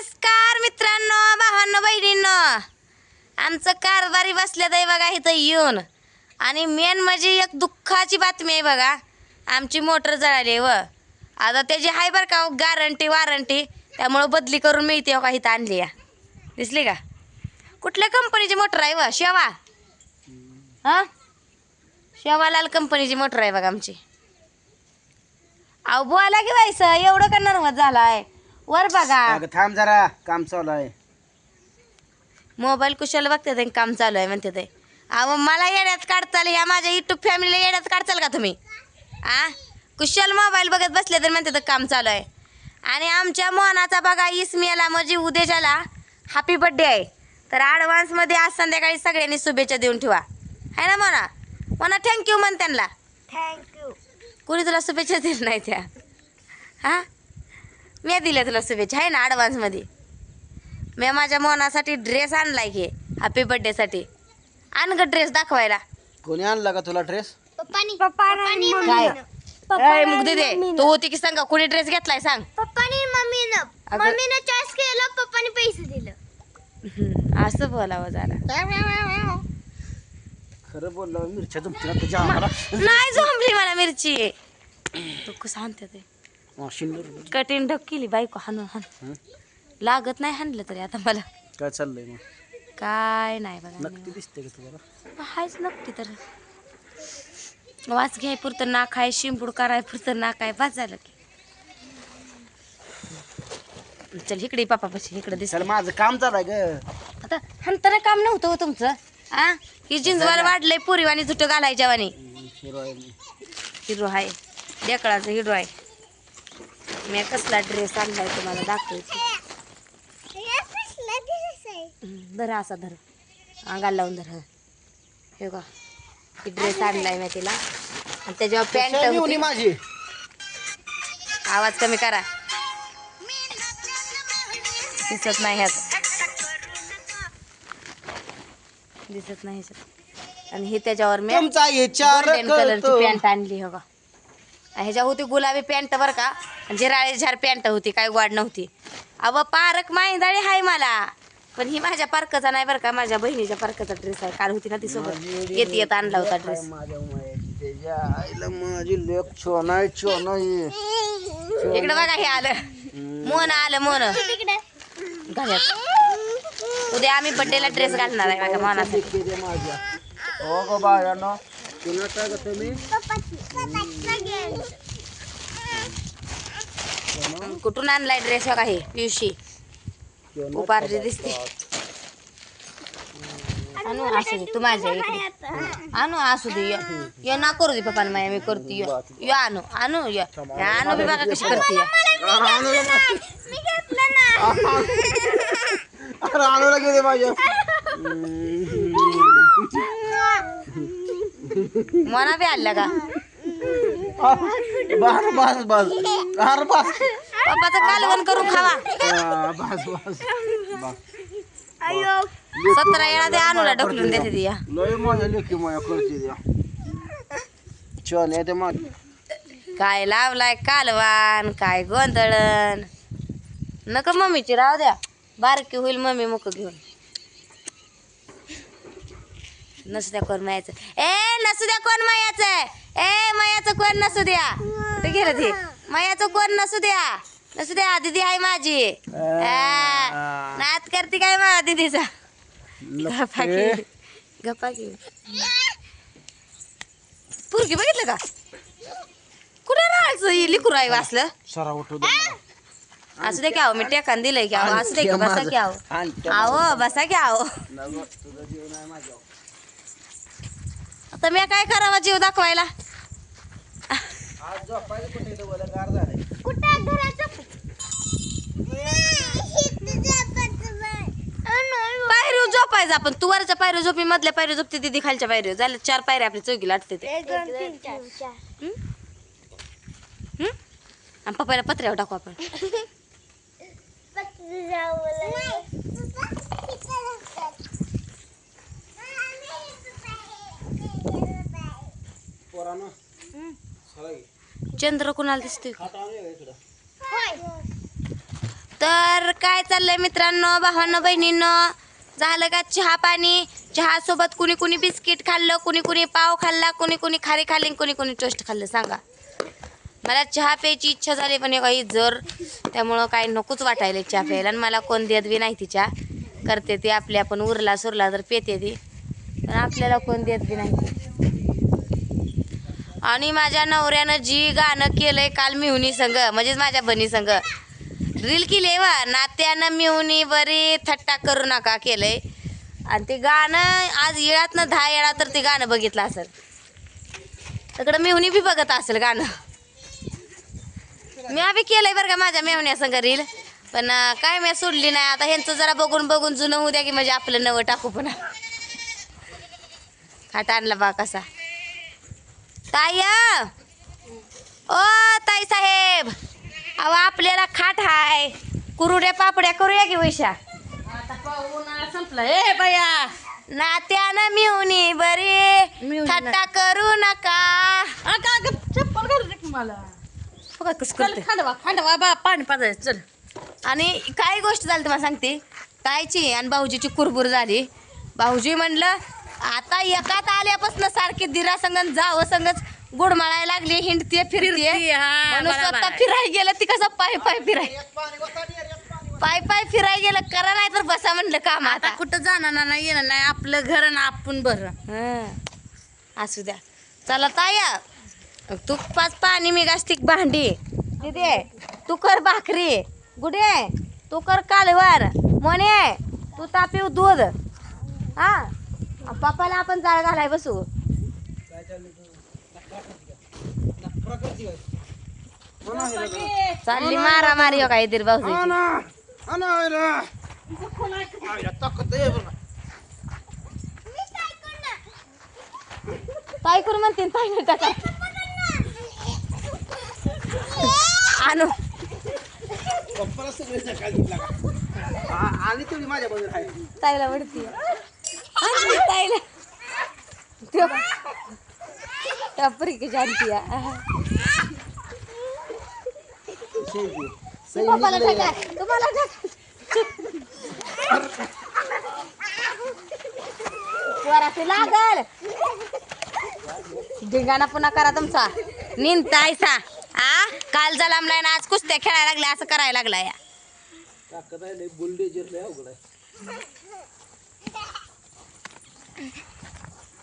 नमस्कार मित्रांनो, भावांनो, बहिणींनो. आमचं कारभारी बसल्यात आहे बघा इथं येऊन. आणि मेन म्हणजे एक दुःखाची बातमी आहे बघा, आमची मोटर जळाली व आता त्याची हाय बरं का गॅरंटी वारंटी, त्यामुळं बदली करून मिळते हो का इथं आणली या. दिसली का कुठल्या कंपनीची मोटर आहे व शेवा? हां, शेवालाल कंपनीची मोटर आहे बघा आमची. अहो बोला की व्हायचं, एवढं का नर्वस झालाय? वर बघा. अगं थांब जरा, काम चालू आहे. मोबाईल कुशाला बघते ते काम चालू आहे म्हणते ते. अहो मला येड्यात काढताल, या माझ्या युट्यूब फॅमिलीला येड्यात काढताल का तुम्ही? कुशाल मोबाईल बघत बसले तर म्हणते तर काम चालू आहे. आणि आमच्या मोहनाचा बघा इसमियाला म्हणजे उद्याच्याला हॅपी बर्थडे आहे. तर ॲडव्हान्समध्ये आज संध्याकाळी सगळ्यांनी शुभेच्छा देऊन ठेवा, आहे ना मोना? मोना थँक्यू म्हण त्यांना. थँक्यू. कुणी तुला शुभेच्छा दिल्या नाही त्या? हां, मी दिल्या तुला शुभेच्छा, आहे ना ॲडव्हान्समध्ये. मी माझ्या मोनासाठी ड्रेस आणलाय की हॅपी बर्थडेसाठी. आण ग ड्रेस दाखवायला. कोणी आणला का तुला ड्रेस? पप्पानी काय ए, मग दे तू होती की सांगा कोणी ड्रेस घेतलाय सांग. पप्पानी मम्मीनं अगं. मम्मीनं चॉईस केलं, पप्पानी पैसे दिलं. असं बोलावं जरा. खरं बोललो, मिरच्या जमतील तुझ्या आम्हाला. नाही झोंबली मला मिरची. तू कसं हाणते ते शिंदूर कठीण ढक केली बायको हाणून हाण. लागत नाही हाणलं तरी आता मला. काय चाललंय मग? काय नाही बघा, नक्की दिसते का तुम्हाला? हायच नक्की. तर वाच घ्याय पुरतं नाक आहे, शिंपूड कराय पुरतं नाक आहे, बस झालं की. चल इकडे पापापाशी, इकडे दिस. चल माझं काम चालू आहे ग. आता हंताना काम नव्हतं हो तुमचं. ही जिंजवाला वाढलंय पुरीवानी झुटं घालायच्या वाणी. हिरो आहे मी. हिरो आहे, डेकळाचा हिरो आहे. मी कसला ड्रेस आणलाय तुम्हाला दाखवायची. धर असा धर, अंगाला लावून धर. हे का ड्रेस आणलाय मी तिला. आणि त्याच्यावर पॅन्ट कशाला होती. माझी आवाज कमी करा, दिसत नाही ह्यात, दिसत नाही ह्याच्यात. आणि हे त्याच्यावर मी तुमचा विचार गोल्डन कलरची करतो. पॅन्ट आणली हो का. ह्याच्या होती गुलाबी पॅन्ट बरं का, जिराळी झार पॅन्ट होती, काय वाढ नव्हती. अव पारक माहिंदाळी हाय मला, पण ही माझ्या पार्कचा नाही बरं का, माझ्या बहिणीच्या पार्कचा ड्रेस आहे. काल होती ना ती सोबत, येत येत आणला होता ड्रेस. माझ्या मायाची त्याच्या आईला माझी लेक छोना आहे, छोना आहे. इकडं बघा, हे आलं मोन, आलं मोन घालत. उद्या आम्ही बड्डेला ड्रेस घालणार आहे बघा मोनासाठी. लेकी माझ्या हो गो बाळांनो, तुला काय ग तुम्ही? कुठून आणलाय ड्रेस बघा, हे पिवशी उपारली दिसते. आणू असू दे, तू माझ्या इकडे आणू असू दे. ये ना करू दे पप्पा माया, मी करते. यो आणू आणू ये आणू बी बघा कशी करते. अरे आणूला गेले माझ्या. मना बी आणला का? बस बस बस, अरे बस. पप्पाचं कालवण करून खावा. बस बस. 17 वेळा ते आणूला ढकलून देते ती. लय माझ्या लेकी माया करते द्या. छान आहे ते मग. काय लावलाय कालवान, काय गोंधळण. नका मम्मीची राहू द्या, बारकी होईल मम्मी मुक घेऊन. नसू द्या कोण मायाचं. नसू द्या कोण मायाचं. मायाचं कोण नसू द्या. कुठे गेलं ते? मायाचं कोण नसू द्या, नसू द्या. दीदी आहे माझी. नात करते काय माझ्या दीदीचा. गप्पा की गप्पा की. पुरगी बघितलं का कुठे राहायचं लिकूर आहे वाचलं. सरा उठू असू दे की आहो, मी टेकान दिलंय की आहो. असू दे की बसा की आहो. आहो बसा की आहो. आता मी काय करावा जीव दाखवायला. पायरी झोपायचं आपण. तू वरच्या पायरी झोपी, मधल्या पायरी झोपते दीदी, खालच्या पायरी झाल्या 4 पायऱ्या आपली चौकी लाटते ते. आणि पप्पाला पत्र्यावर टाकू आपण. चंद्र कुणाला दिसतोय? तर काय चाललंय मित्रांनो, भावांनो, बहिणींनो? झालं का चहा पाणी? चहा सोबत कुणी कुणी बिस्किट खाल्लं, कुणी कुणी पाव खाल्ला, कुणी कुणी खारी खाल्ली, कुणी कुणी टोस्ट खाल्लं सांगा. मला चहा प्यायची इच्छा झाली पण हे काही जर त्यामुळं काय नकोच वाटायला चहा प्यायला. आणि मला कोण देत बी नाही ती चहा. करते ती आपली आपण उरला सुरला तर पेते ती, पण आपल्याला कोण देत बी नाही. आणि माझ्या नवऱ्यानं जी गाणं केलंय काल मिहुनी संग, म्हणजेच माझ्या बनी संग रील केली वा, नात्यानं मिहुनी बरी थट्टा करू नका केलंय. आणि ते गाणं आज येळातनं 10 वेळा तर ते गाणं बघितलं असेल. तिकडं मिहुनी बी बघत असेल गाणं. मी बी केलंय बरं का माझ्या मेवण्या संग रील, पण काय मी सोडली नाही. आता ह्यांचं जरा बघून बघून जुनं होऊ द्या की म्हणजे आपलं नवं टाकू पुन्हा. खाट आणला बा कसा. ताई ओ ताई साहेब, अहो आपल्याला खाट हाय, कुरुड्या पापड्या करूया की वैशा. संपलं ए बाया. नात्यानं मिहुनी बरी थट्टा करू नका. चप्पल घालू दे की मला. बघा कसं चल करते. खांडवा बा पाणी पाजायचं चल. आणि काय गोष्ट झाली तुम्हाला सांगते. ताईची आणि भाऊजीची कुरबुर झाली. भाऊजी म्हणलं आता एकात आल्यापासून सारखी दिरा संगत जावं संगच गुडमाळायला लागली, हिंडते फिरते म्हणून स्वतः फिरायला गेलं. ती कसं पाय पाय फिरायला गेलं. करा नाही तर बसा म्हणलं काम. आता आता कुठं जाणार नाही येणार नाही, आपलं घर ना आपण बरं. हं, असू द्या. चला ताया, तू पाच पाणी मी घासतिक भांडी तिथे, तू कर भाकरी, गुडे तू कर कालवार, मोने तू तापीव दूध. हा, पप्पाला आपण जाळ घालाय बसू. चालली मारा मारी हो काय तरी भाऊ. ताई करू म्हणते ताई नाही टाका आणू. आणि तुम्ही माझ्या बरोबर आहे. ताईला वडती ताईला टपरी की जानती पप्पाला टाका, तुम्हाला टाका. वराती लागल धिंगाणा पुन्हा करा तुमचा. निंतायसा आ काल झाला ना आज कुस्त्या खेळायला लागल्या असं करायला लागला या.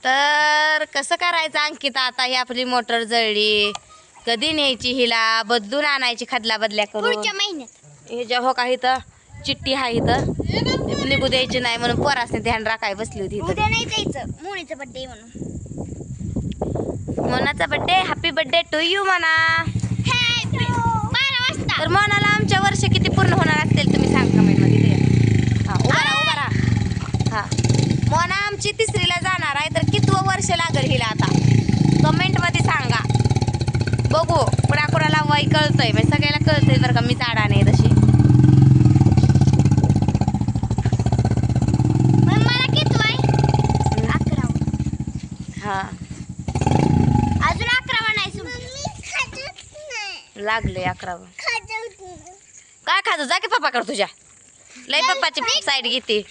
तर कसं करायचं अंकिता, आता ही आपली मोटर जळली, कधी न्यायची हिला बदलून आणायची खदला बदल्या करून. पुढच्या महिन्यात हे जेव्हा काही तर चिठ्ठी आहे इथं निघू द्यायची नाही म्हणून पोरासने ध्यान राखाय बसली होती इथं. उद्या नाही जायचं, मोनीचा बर्थडे म्हणून. मोनाचा birthday, happy birthday to you म्हणा. 12 वाजता. तर मोनाला आमच्या वर्ष किती पूर्ण होणार असतील तुम्ही सांग कमेंट मध्ये. हा उभा राहा. हा मोना आमची 3रीला जाणार आहे, तर कितवं वर्ष लागेल हिला आता कमेंट मध्ये सांगा. बघू कुणाकुणाला वय कळतंय, म्हणजे सगळ्याला कळतंय बरं का, मी चाडा नाही तशी. पण मला किती वय? 11. हा अजून 11 म्हणायचं. लागले 11. काय खाजू जा की पप्पा कर तुझ्या. लय पप्पाची साईड घेते.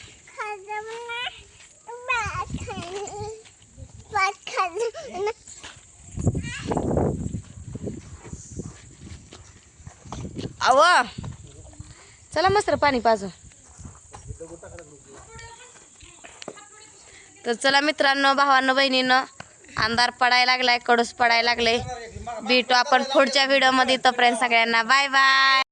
अव चला मस्त पाणी पाजू. तर चला मित्रांनो, भावांनो, बहिणींनो, अंधार पडायला लागलाय, कडूस पडायला लागले. भेटू आपण पुढच्या व्हिडिओ मध्ये. तोपर्यंत सगळ्यांना बाय बाय.